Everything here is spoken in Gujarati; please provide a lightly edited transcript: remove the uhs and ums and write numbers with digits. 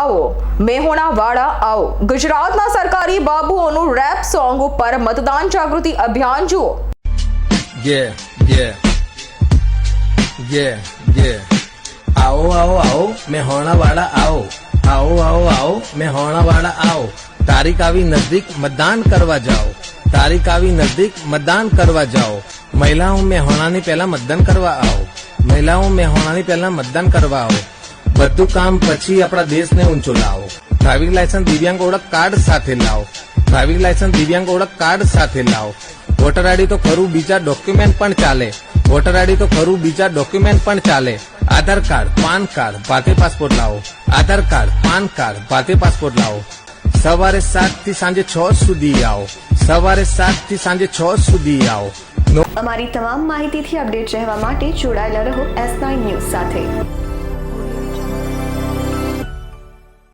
આવો મેહોણાવાડા આવો ગુજરાતના સરકારી બાબુઓનું રેપ સોંગ ઉપર મતદાન જાગૃતિ અભિયાન જુઓ। आओ आओ आओ मेहोणावाड़ा आओ आओ आओ आओ मेहोणावाड़ा आओ तारीख आवी नजदीक मतदान करवा जाओ तारीख आवी नजदीक मतदान करवा जाओ महिलाओं मेहोणानी पहला मतदान करवा आओ महिलाओं मेहोणानी पहला मतदान करवा आओ બધું કામ પછી આપણા દેશને ઊંચો લાવો। ડ્રાઇવિંગ લાયસન્સ દિવ્યાંગ ઓળખ કાર્ડ સાથે લાવો ડ્રાઇવિંગ લાયસન્સ દિવ્યાંગ ઓળખ કાર્ડ સાથે લાવો। વોટર આઈડી તો ખરું બીજા ડોક્યુમેન્ટ પણ ચાલે વોટર આઈડી તો ખરું બીજા ડોક્યુમેન્ટ પણ ચાલે। આધાર કાર્ડ પાન કાર્ડ ભાતે પાસપોર્ટ લાવો આધાર કાર્ડ પાન કાર્ડ ભાતે પાસપોર્ટ લાવો। સવારે 7 થી સાંજે 6 સુધી આવો સવારે 7 થી સાંજે 6 સુધી આવો। અમારી તમામ માહિતીથી અપડેટ રહેવા માટે જોડાયેલા રહો S9 ન્યૂઝ સાથે।